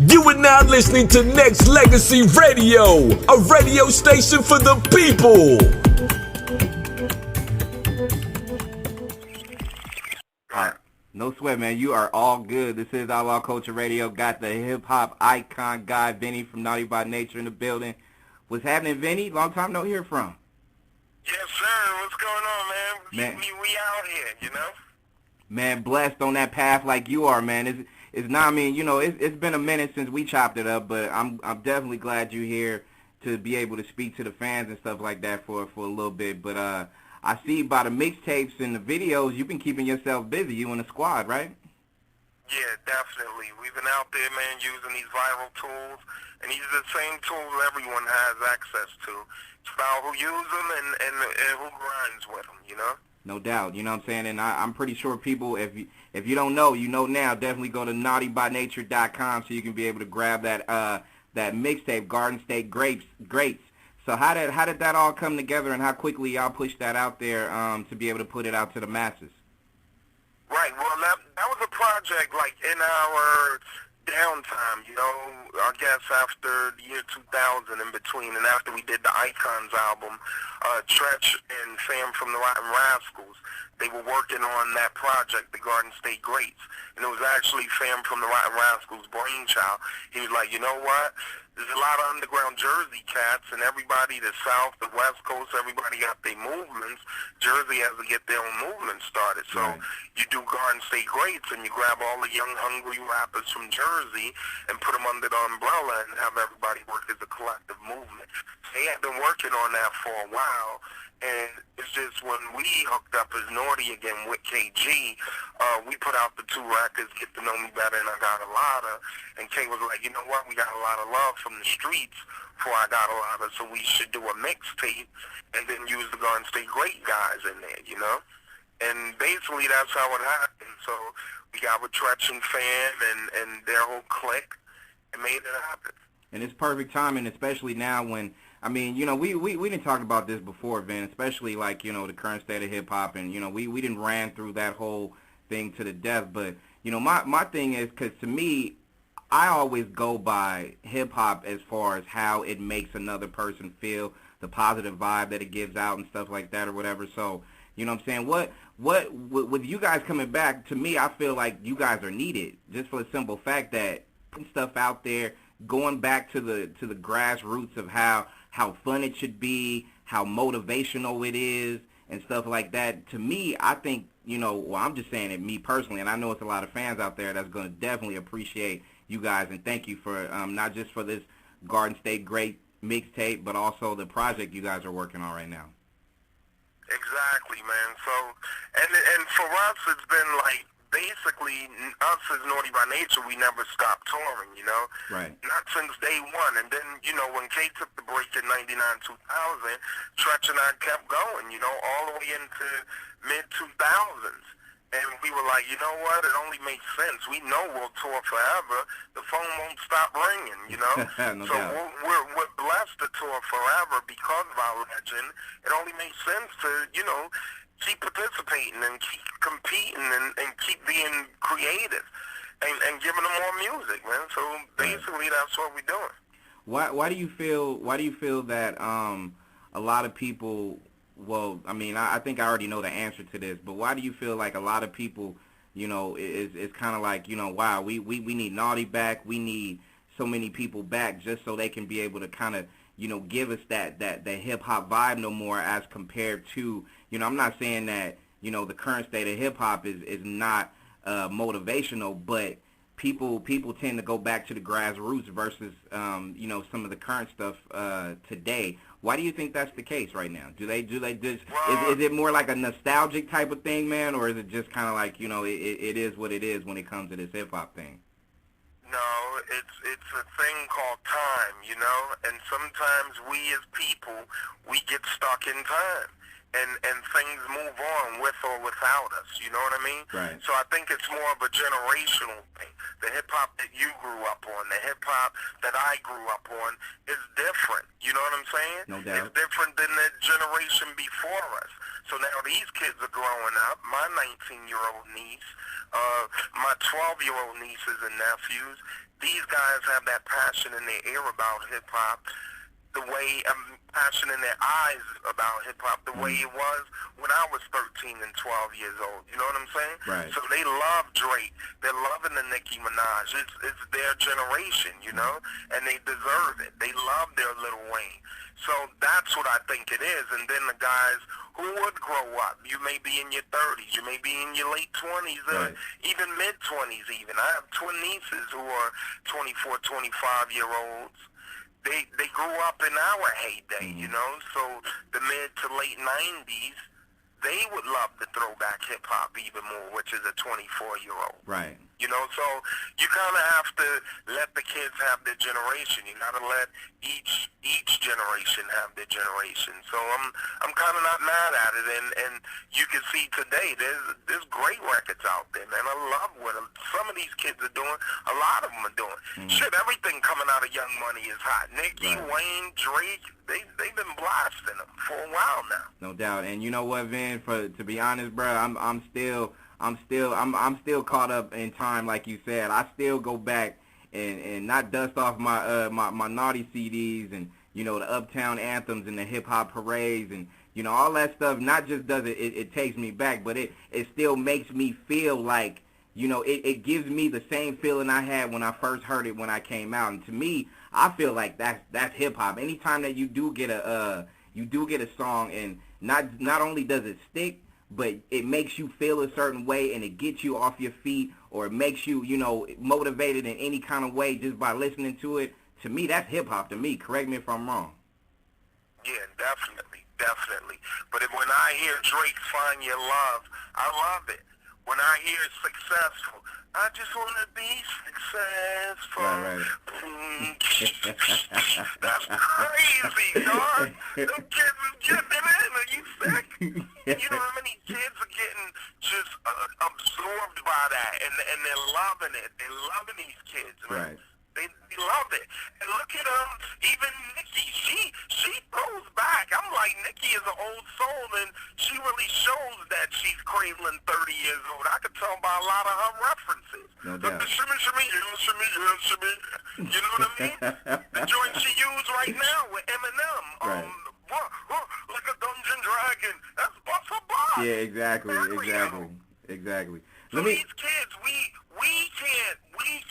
You are now listening to Nexxlegacy Radio, a radio station for the people. All right. No sweat, man. You are all good. This is Outlaw Culture Radio. Got the hip-hop icon guy, Vinny from Naughty by Nature in the building. What's happening, Vinny? Long time no hear from. Yes, sir. What's going on, man? We out here, you know? Man, blessed on that path like you are, man. It's not, I mean, you know, it's been a minute since we chopped it up, but I'm definitely glad you're here to be able to speak to the fans and stuff like that for a little bit. But I see by the mixtapes and the videos, you've been keeping yourself busy. You and the squad, right? Yeah, definitely. We've been out there, man, using these viral tools, and these are the same tools everyone has access to. It's about who use them and who grinds with them, you know? No doubt, you know what I'm saying? And I'm pretty sure people, if you don't know, you know now, definitely go to naughtybynature.com so you can be able to grab that that mixtape, Garden State Greats. So how did that all come together, and how quickly y'all pushed that out there to be able to put it out to the masses? Right, well, that was a project, like, in our downtime, you know, I guess after the year 2000 in between, and after we did the Icons album, Tretch and Sam from the Rotten Rascals, they were working on that project, the Garden State Greats, and it was actually Sam from the Rotten Rascals' brainchild. He was like, you know what? There's a lot of underground Jersey cats, and everybody, the South, the West Coast, everybody got their movements. Jersey has to get their own movement started. So you do Garden State Greats, and you grab all the young, hungry rappers from Jersey and put them under the umbrella and have everybody work as a collective movement. They had been working on that for a while, and it's just when we hooked up as Naughty again with KG, we put out the two records, Get to Know Me Better and I Got a Lotta, and K was like, you know what, we got a lot of love from the streets for I Got a Lotta, so we should do a mixtape and then use the Garden State Great guys in there, you know? And basically that's how it happened. So we got with Tretch and Fam and their whole clique and made it happen. And it's perfect timing, especially now when, I mean, you know, we didn't talk about this before, Vin, especially like, you know, the current state of hip-hop, and, you know, we didn't ran through that whole thing to the death, but, you know, my thing is, because to me, I always go by hip-hop as far as how it makes another person feel, the positive vibe that it gives out and stuff like that or whatever. So, you know what I'm saying? What with you guys coming back, to me, I feel like you guys are needed, just for the simple fact that putting stuff out there, going back to the grassroots of how fun it should be, how motivational it is, and stuff like that. To me, I think, you know, well, I'm just saying it, me personally, and I know it's a lot of fans out there that's going to definitely appreciate you guys, and thank you for not just for this Garden State Great mixtape, but also the project you guys are working on right now. Exactly, man. So, and for us, it's been like, basically, us as Naughty by Nature, we never stopped touring, you know? Right. Not since day one. And then, you know, when K took the break in 99, 2000, Tretch and I kept going, you know, all the way into mid-2000s. And we were like, you know what? It only makes sense. We know we'll tour forever. The phone won't stop ringing, you know? No so doubt. we're blessed to tour forever because of our legend. It only makes sense to, you know, keep participating and keep competing and keep being creative and giving them more music, man. So basically, that's what we're doing. Why do you feel that a lot of people? Well, I mean, I think I already know the answer to this, but why do you feel like a lot of people, you know, is kind of like, you know, wow, we need Naughty back, we need so many people back just so they can be able to kind of, you know, give us that hip-hop vibe no more, as compared to, you know, I'm not saying that, you know, the current state of hip-hop is not motivational, but people tend to go back to the grassroots versus, you know, some of the current stuff today. Why do you think that's the case right now? Do they just, is it more like a nostalgic type of thing, man, or is it just kind of like, you know, it is what it is when it comes to this hip-hop thing? No, it's a thing called time, you know, and sometimes we as people, we get stuck in time, and things move on with or without us, you know what I mean? Right. So I think it's more of a generational thing. The hip-hop that you grew up on, the hip-hop that I grew up on is different, you know what I'm saying? No doubt. It's different than the generation before us. So now these kids are growing up. My 19-year-old niece, my 12-year-old nieces and nephews, these guys have that passion in their ear about hip-hop, the way passion in their eyes about hip-hop, the way it was when I was 13 and 12 years old. You know what I'm saying? Right. So they love Drake. They're loving the Nicki Minaj. It's their generation, you know, and they deserve it. They love their Lil Wayne. So that's what I think it is. And then the guys who would grow up, you may be in your 30s, you may be in your late 20s, or even mid-20s even. I have twin nieces who are 24, 25-year-olds. They grew up in our heyday, you know, so the mid to late 90s, they would love the throwback hip-hop even more, which is a 24-year-old. Right. You know, so you kind of have to let the kids have their generation. You got to let each generation have their generation. So I'm kind of not mad at it, and you can see today there's great records out there, man. I love what some of these kids are doing. A lot of them are doing. Shit, everything coming out of Young Money is hot. Nicki, Wayne, Drake, they've been blasting them for a while now. No doubt. And you know what, Vin? To be honest, bro, I'm still caught up in time, like you said. I still go back and not dust off my my naughty CDs and, you know, the Uptown anthems and the hip hop parades and, you know, all that stuff. Not just does it takes me back, but it still makes me feel like, you know, it gives me the same feeling I had when I first heard it when I came out. And to me, I feel like that's hip hop. Anytime that you do get a song, and not only does it stick, but it makes you feel a certain way, and it gets you off your feet, or it makes you, you know, motivated in any kind of way just by listening to it. To me, that's hip-hop to me. Correct me if I'm wrong. Yeah, definitely. But when I hear Drake's Find Your Love, I love it. When I hear Successful, I just want to be successful. Right. That's crazy, dog. Them kids is getting it in. Are you sick? You know how many kids are getting just absorbed by that, and they're loving it. They're loving these kids, man. Right. They love it. And look at even Nicki, she throws back. I'm like, Nicki is an old soul, and she really shows that she's cradling 30 years old. I could tell by a lot of her references. No Look, doubt. the shimmy, shimmy. You know what I mean? The joint she used right now with Eminem. Right. Like a dungeon dragon. That's Buster Boss. Yeah, exactly. So these kids, we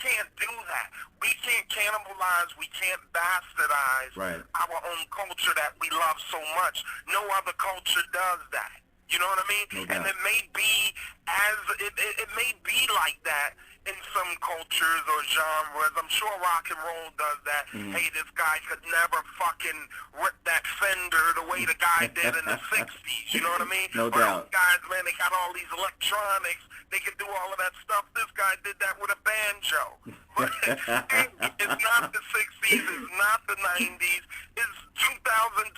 can't do that. We can't cannibalize. We can't bastardize our own culture that we love so much. No other culture does that. You know what I mean? No doubt. And it may be it may be like that in some cultures or genres. I'm sure rock and roll does that. Hey, this guy could never fucking rip that Fender the way the guy did in the 60s. You know what I mean? No doubt. Those guys, man, they got all these electronics. They can do all of that stuff. This guy did that with a banjo. But it's not the 60s. It's not the 90s. It's 2010.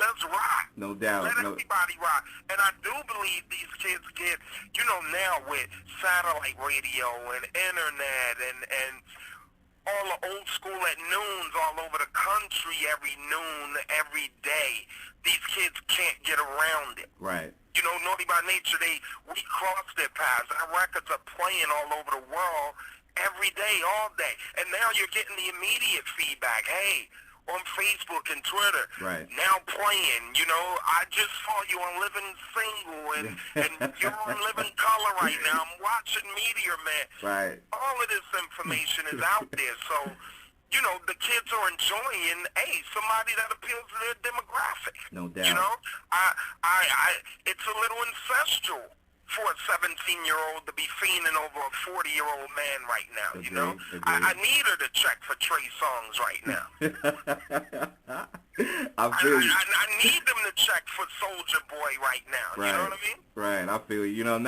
Let's rock. No doubt. Let everybody rock. And I do believe these kids get, you know, now with satellite radio and internet and all the old school at noons all over the country every noon, every day. These kids can't get around it. Right. You know, Naughty by Nature, we cross their paths. Our records are playing all over the world every day, all day. And now you're getting the immediate feedback. Hey, on Facebook and Twitter, now playing, you know, I just saw you on Living Single, and you're on Living Color right now. I'm watching Meteor Man. Right. All of this information is out there. So, you know, the kids are enjoying, somebody that appeals to their demographic. No doubt. You know, it's a little ancestral for a 17-year-old to be fiending over a 40-year-old man right now, you know? I need her to check for Trey Songz right now. I need them to check for Soulja Boy right now, you know what I mean? Right, I feel you. You know,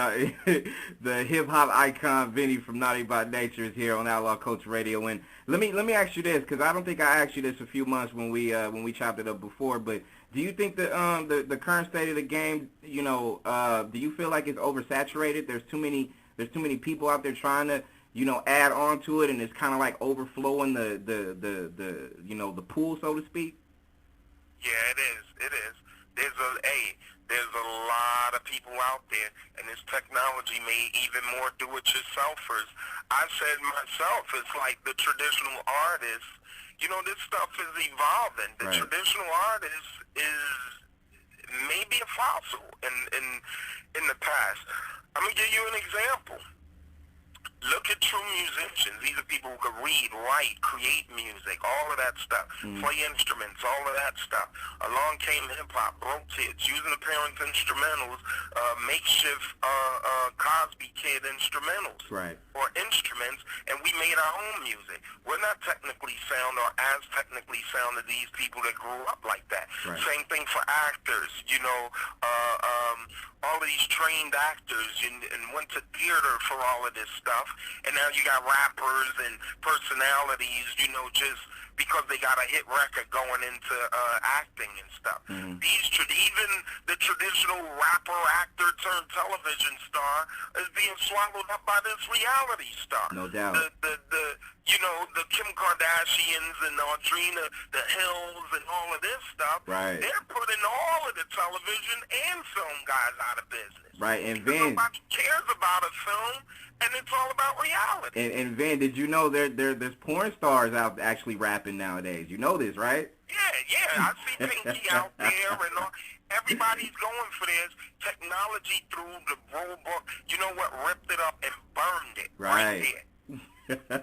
the hip-hop icon Vinny from Naughty by Nature is here on Outlaw Culture Radio. And let me ask you this, because I don't think I asked you this a few months when we chopped it up before, but do you think the current state of the game, you know, do you feel like it's oversaturated? There's too many people out there trying to, you know, add on to it, and it's kind of like overflowing the you know, the pool, so to speak. Yeah, it is. There's there's a lot of people out there, and this technology made even more do-it-yourselfers. I said myself, it's like the traditional artist. You know, this stuff is evolving. The traditional artist is maybe a fossil in the past. I'm going to give you an example. Look at true musicians. These are people who can read, write, create music, all of that stuff, play instruments, all of that stuff. Along came hip-hop, broke kids, using the parents' instrumentals, makeshift Cosby Kid instrumentals or instruments, and we made our own music. We're not technically sound or as technically sound as these people that grew up like that. Same thing for actors, you know, all of these trained actors and went to theater for all of this stuff. And now you got rappers and personalities, you know, just because they got a hit record going into acting and stuff. Even the traditional rapper, actor turned television star is being swallowed up by this reality star. No doubt. You know, the Kim Kardashians and Audrina, the Hills and all of this stuff. They're putting all of the television and film guys out of business. And Van, nobody cares about a film, and it's all about reality. And Van, did you know there's porn stars out actually rapping nowadays? You know this, right? Yeah. I see Pinky out there, and everybody's going for this technology through the rule book. You know what? Ripped it up and burned it right there. The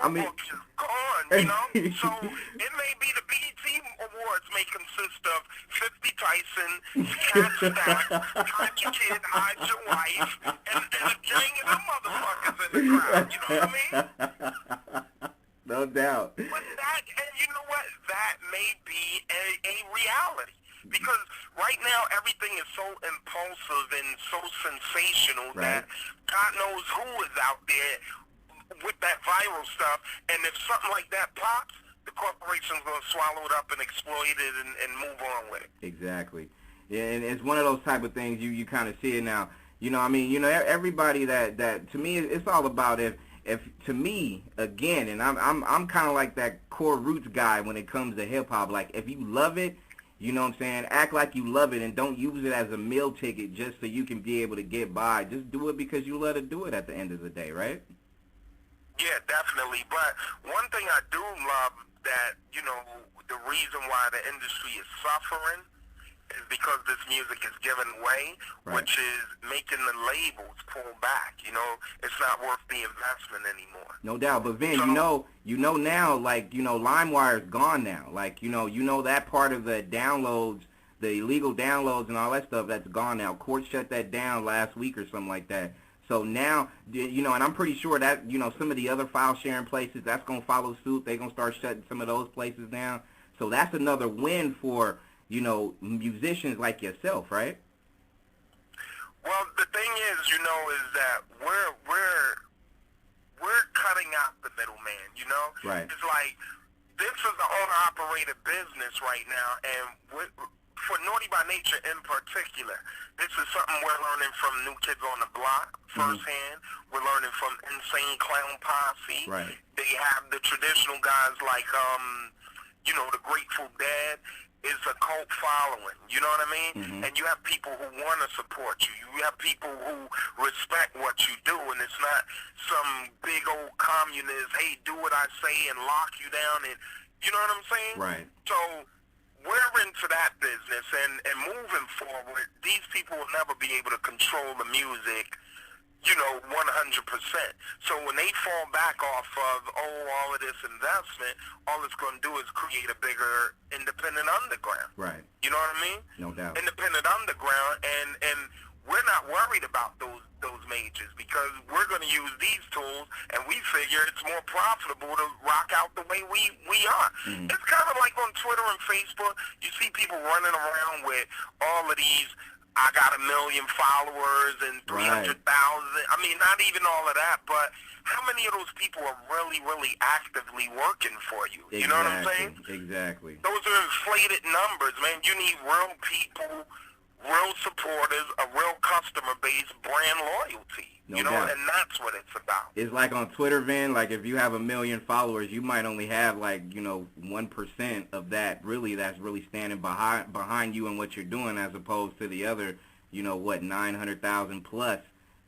rule book is gone, you know? So it may be the BET Awards may consist of 50 Tyson, Cat Stack, Hide Your Kid, Hide Your Wife, and a gang of them motherfuckers in the crowd, you know what I mean? No doubt. But that, and you know what? That may be a reality. Because right now everything is so impulsive and so sensational that God knows who is out there with that viral stuff, and if something like that pops, the corporation's going to swallow it up and exploit it and move on with it. Exactly. Yeah, and it's one of those type of things you kind of see it now. You know, I mean, you know, everybody that to me, it's all about if to me, again, and I'm kind of like that core roots guy when it comes to hip-hop. Like, if you love it, you know what I'm saying, act like you love it and don't use it as a meal ticket just so you can be able to get by. Just do it because you let it do it at the end of the day, right? Yeah, definitely. But one thing I do love that, you know, the reason why the industry is suffering is because this music is given way, which is making the labels pull back. You know, it's not worth the investment anymore. No doubt. But Vin, you know now, like, you know, LimeWire's gone now. Like, you know that part of the downloads, the illegal downloads and all that stuff, that's gone now. Court shut that down last week or something like that. So now, you know, and I'm pretty sure that, you know, some of the other file sharing places, that's going to follow suit. They're going to start shutting some of those places down. So that's another win for, you know, musicians like yourself, right? Well, the thing is, you know, is that we're cutting out the middleman, you know? It's like, this is an owner-operated business right now, and for Naughty by Nature in particular, this is something we're learning from New Kids on the Block firsthand. We're learning from Insane Clown Posse. They have the traditional guys like, you know, the Grateful Dead. Is a cult following, you know what I mean? And you have people who want to support you. You have people who respect what you do, and it's not some big old communist, hey, do what I say and lock you down, and you know what I'm saying? So we're into that business, and moving forward, these people will never be able to control the music, you know, 100%. So when they fall back off of, all of this investment, all it's going to do is create a bigger independent underground. You know what I mean? No doubt. Independent underground, and we're not worried about those majors because we're going to use these tools, and we figure it's more profitable to rock out the way we are. It's kind of like on Twitter and Facebook, you see people running around with all of these, I got 1 million followers and 300,000. I mean, not even all of that, but how many of those people are really, really actively working for you? You know what I'm saying? Exactly. Those are inflated numbers, man. You need real people real supporters, a real customer base, brand loyalty. No You know, doubt. and that's what it's about. It's like on Twitter, Vin, like if you have 1 million followers, you might only have like, 1% of that that's really standing behind you and what you're doing, as opposed to the other, 900,000 plus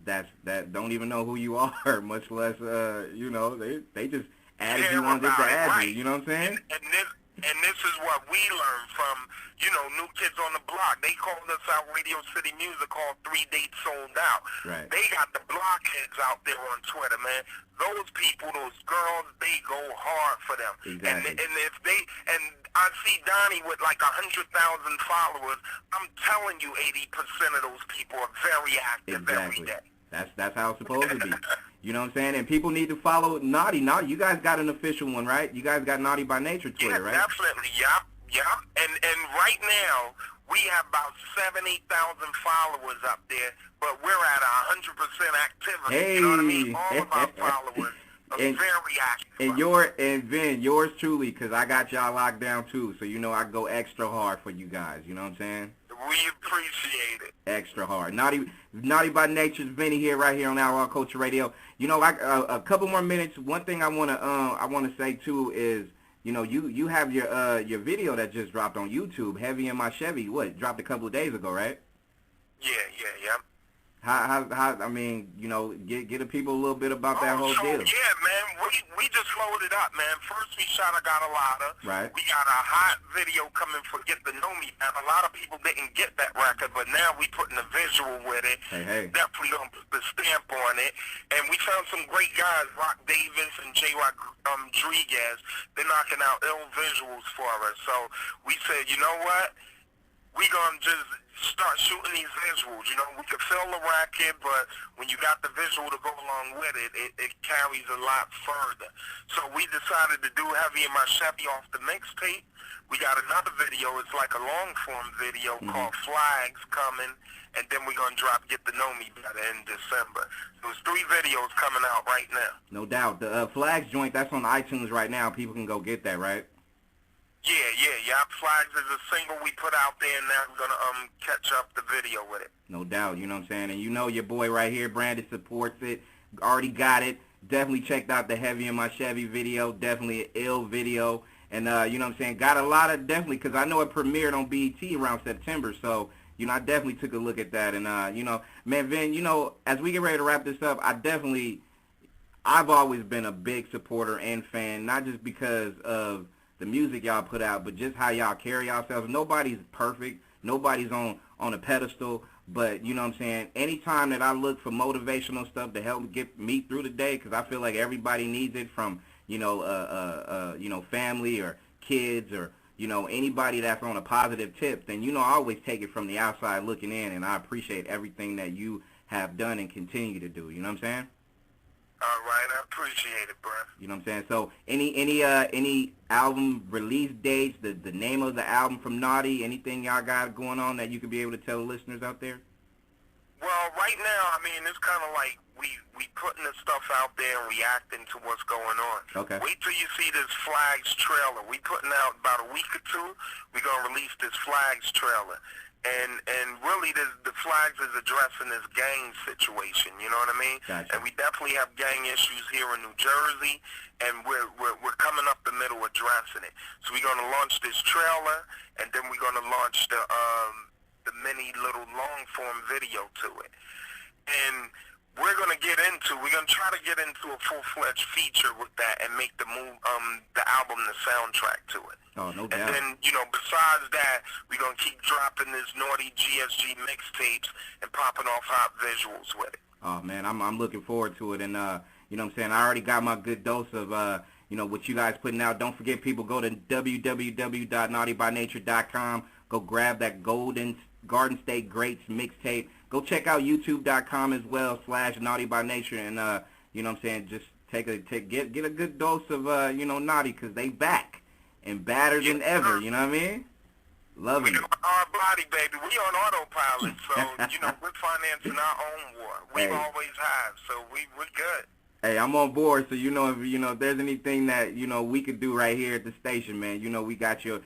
that don't even know who you are, much less, they just added you on just to add right. you, you know what I'm saying? And this is what we learned from, New Kids on the Block. They called us out Radio City Music, called 3 Dates Sold Out. Right. They got the blockheads out there on Twitter, man. Those people, those girls, they go hard for them. Exactly. And if and I see Donnie with like 100,000 followers, I'm telling you 80% of those people are very active every day. That's how it's supposed to be. You know what I'm saying? And people need to follow Naughty. Naughty, you guys got an official one, right? You guys got Naughty by Nature Twitter, right? Yeah, definitely. Yep. And right now, we have about 70,000 followers up there, but we're at 100% activity. Hey. You know what I mean? All of our followers are very active. And Vin, yours truly, because I got y'all locked down too, so I go extra hard for you guys. You know what I'm saying? We appreciate it. Extra hard. Naughty by Nature's Vinny here, right here on Our Culture Radio. A couple more minutes. One thing I wanna say too is, you have your video that just dropped on YouTube, Heavy in My Chevy. What, dropped a couple of days ago, right? Yeah. How I mean, get the people a little bit about that whole deal. Yeah, man, we just loaded up, man. First we shot I Got a Lotta. Right. We got a hot video coming for Get to Know Me, man. A lot of people didn't get that record, but now we putting a visual with it. Hey. Definitely gonna put the stamp on it. And we found some great guys, Rock Davis and J. Rock Rodriguez. They're knocking out ill visuals for us. So we said, you know what? We gonna just start shooting these visuals. We can fill the record, but when you got the visual to go along with it, it carries a lot further. So we decided to do Heavy in My Chevy off the mixtape. We got another video. It's like a long-form video called Flags coming, and then we're going to drop Get to Know Me Better in December. So there's 3 videos coming out right now. No doubt. The Flags joint, that's on iTunes right now. People can go get that, right? Yeah. Flags is a single we put out there, and now we're going to catch up the video with it. No doubt, you know what I'm saying? And your boy right here, Branded, supports it. Already got it. Definitely checked out the Heavy in My Chevy video. Definitely an ill video. And, you know what I'm saying? Got a lot of, definitely, because I know it premiered on BET around September. So, I definitely took a look at that. And, man, Vin, as we get ready to wrap this up, I've always been a big supporter and fan, not just because of the music y'all put out, but just how y'all carry yourselves. Nobody's perfect. Nobody's on a pedestal. But, you know what I'm saying, anytime that I look for motivational stuff to help get me through the day, because I feel like everybody needs it from, family or kids or, anybody that's on a positive tip, then, I always take it from the outside looking in, and I appreciate everything that you have done and continue to do. You know what I'm saying? All right, I appreciate it, bro. You know what I'm saying? So any album release dates, the name of the album from Naughty, anything y'all got going on that you could be able to tell the listeners out there? Well, right now, I mean, it's kind of like we putting the stuff out there and reacting to what's going on. Okay. Wait till you see this Flags trailer. We putting out about a week or two. We're going to release this Flags trailer. And really, the Flags is addressing this gang situation, you know what I mean? Gotcha. And we definitely have gang issues here in New Jersey, and we're coming up the middle addressing it. So we're going to launch this trailer, and then we're going to launch the mini little long-form video to it. And we're going to try to get into a full-fledged feature with that and make the album the soundtrack to it. Oh, no doubt. And then, besides that, we're going to keep dropping this Naughty GSG mixtapes and popping off hot visuals with it. Oh, man, I'm looking forward to it. And, you know what I'm saying, I already got my good dose of, what you guys putting out. Don't forget, people, go to www.naughtybynature.com. Go grab that Garden State Greats mixtape. Go check out youtube.com as well, /naughtybynature. And, you know what I'm saying, just get a good dose of, Naughty, because they back. And better than ever, you know what I mean? Loving it. Our body, baby. We on autopilot, so, we're financing our own war. We've always have, so we're good. Hey, I'm on board, so if there's anything that, we could do right here at the station, man, we got your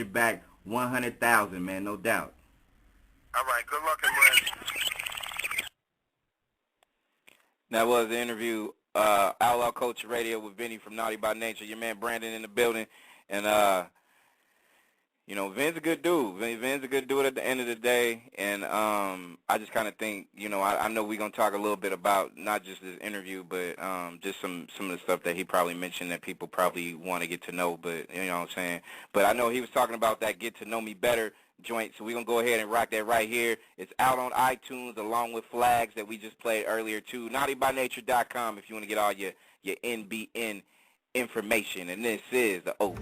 back 100,000, man, no doubt. All right, good luck and rest. That was the interview, Outlaw Culture Radio with Vinny from Naughty by Nature. Your man Brandon in the building, and you know, Vin's a good dude. Vin's a good dude at the end of the day, and I just kind of think, you know, I know we're going to talk a little bit about not just this interview, but just some of the stuff that he probably mentioned that people probably want to get to know, but you know what I'm saying. But I know he was talking about that Get to Know Me Better joint, so we're going to go ahead and rock that right here. It's out on iTunes along with Flags that we just played earlier too. NaughtyByNature.com if you want to get all your NBN information, and this is the O.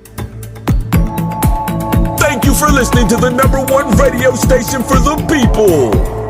Thank you for listening to the #1 radio station for the people.